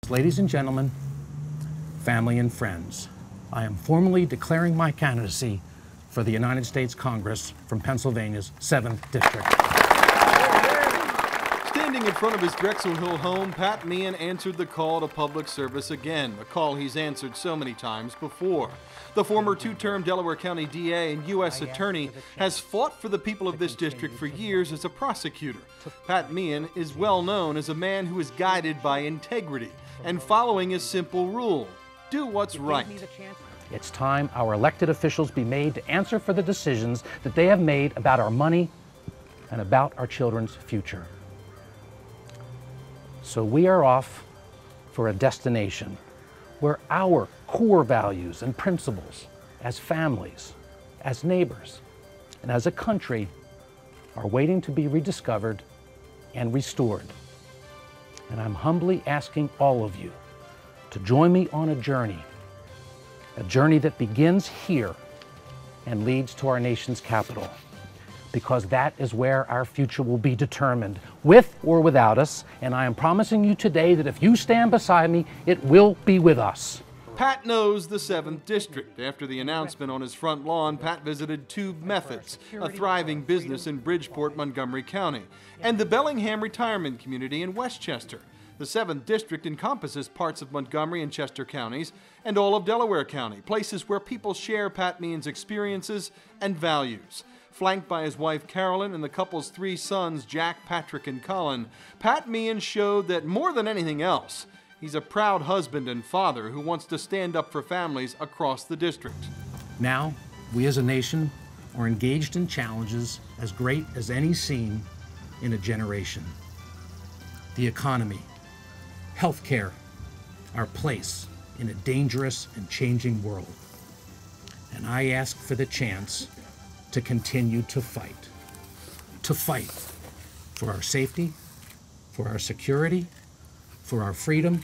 Ladies and gentlemen, family and friends, I am formally declaring my candidacy for the United States Congress from Pennsylvania's 7th District. Standing in front of his Drexel Hill home, Pat Meehan answered the call to public service again, a call he's answered so many times before. The former two-term Delaware County DA and U.S. Attorney has fought for the people of this district for years as a prosecutor. Pat Meehan is well known as a man who is guided by integrity and following a simple rule: do what's right. It's time our elected officials be made to answer for the decisions that they have made about our money and about our children's future. So we are off for a destination where our core values and principles as families, as neighbors, and as a country are waiting to be rediscovered and restored. And I'm humbly asking all of you to join me on a journey that begins here and leads to our nation's capital, because that is where our future will be determined, with or without us. And I am promising you today that if you stand beside me, it will be with us. Pat knows the 7th District. After the announcement on his front lawn, Pat visited Tube Methods, a thriving business in Bridgeport, Montgomery County, and the Bellingham Retirement Community in Westchester. The 7th District encompasses parts of Montgomery and Chester counties and all of Delaware County, places where people share Pat Meehan's experiences and values. Flanked by his wife Carolyn and the couple's 3 sons, Jack, Patrick, and Colin, Pat Meehan showed that more than anything else, he's a proud husband and father who wants to stand up for families across the district. Now, we as a nation are engaged in challenges as great as any seen in a generation. The economy, healthcare, our place in a dangerous and changing world. And I ask for the chance to continue to fight for our safety, for our security, for our freedom,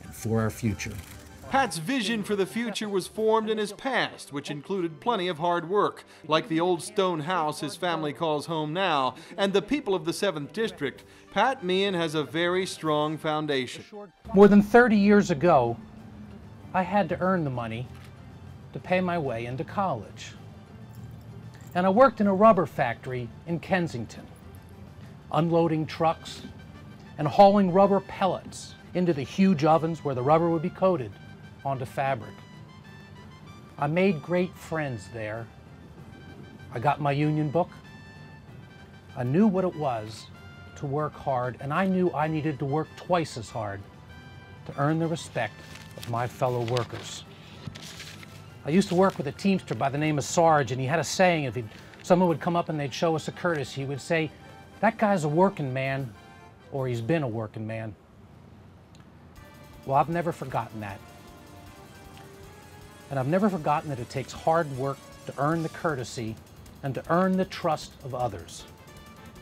and for our future. Pat's vision for the future was formed in his past, which included plenty of hard work, like the old stone house his family calls home now, and the people of the 7th District. Pat Meehan has a very strong foundation. More than 30 years ago, I had to earn the money to pay my way into college. And I worked in a rubber factory in Kensington, unloading trucks and hauling rubber pellets into the huge ovens where the rubber would be coated onto fabric. I made great friends there. I got my union book. I knew what it was to work hard, and I knew I needed to work twice as hard to earn the respect of my fellow workers. I used to work with a Teamster by the name of Sarge, and he had a saying: if someone would come up and they'd show us a courtesy, he would say, "That guy's a working man," or "he's been a working man." Well, I've never forgotten that. And I've never forgotten that it takes hard work to earn the courtesy and to earn the trust of others,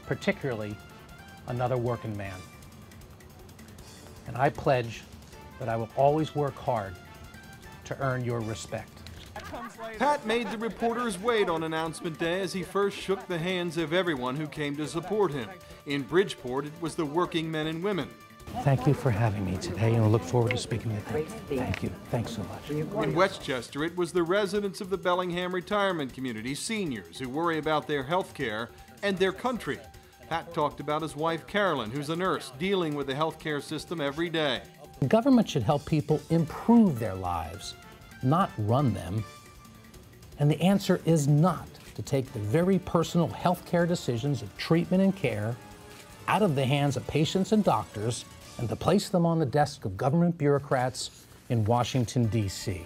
particularly another working man. And I pledge that I will always work hard to earn your respect. Pat made the reporters wait on announcement day as he first shook the hands of everyone who came to support him. In Bridgeport, it was the working men and women. Thank you for having me today, and I look forward to speaking with you. Thank you. Thanks so much. In Westchester, it was the residents of the Bellingham Retirement Community, seniors who worry about their health care and their country. Pat talked about his wife, Carolyn, who's a nurse, dealing with the health care system every day. The government should help people improve their lives, not run them. And the answer is not to take the very personal health care decisions of treatment and care out of the hands of patients and doctors and to place them on the desk of government bureaucrats in Washington, D.C.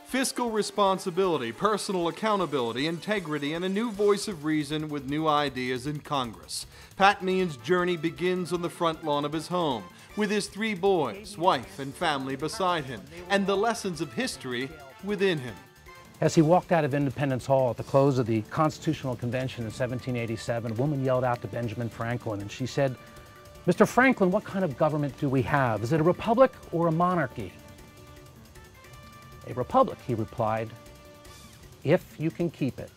Fiscal responsibility, personal accountability, integrity, and a new voice of reason with new ideas in Congress. Pat Meehan's journey begins on the front lawn of his home, with his 3 boys, wife, and family beside him, and the lessons of history within him. As he walked out of Independence Hall at the close of the Constitutional Convention in 1787, a woman yelled out to Benjamin Franklin, and she said, "Mr. Franklin, what kind of government do we have? Is it a republic or a monarchy?" "A republic," he replied, "if you can keep it."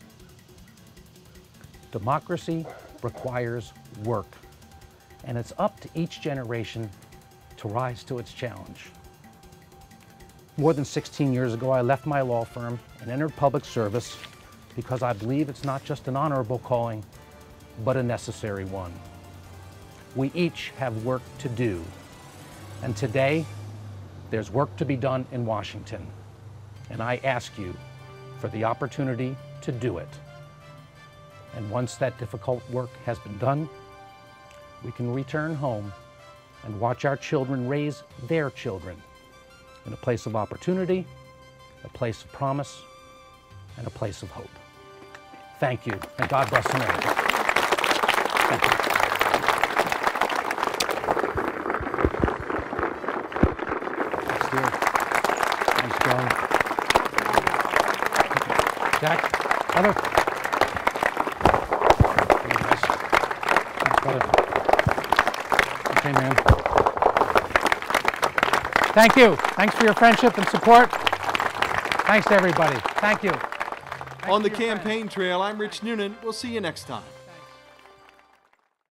Democracy requires work, and it's up to each generation to rise to its challenge. More than 16 years ago, I left my law firm and entered public service because I believe it's not just an honorable calling, but a necessary one. We each have work to do, and today, there's work to be done in Washington, and I ask you for the opportunity to do it. And once that difficult work has been done, we can return home and watch our children raise their children in a place of opportunity, a place of promise, and a place of hope. Thank you, and God bless America. Thank you. Thanks, dear. Thanks, John. Jack, brother. Thanks, brother. Okay, man. Thank you. Thanks for your friendship and support. Thanks to everybody. Thank you. On the campaign trail, I'm Rich Noonan. We'll see you next time.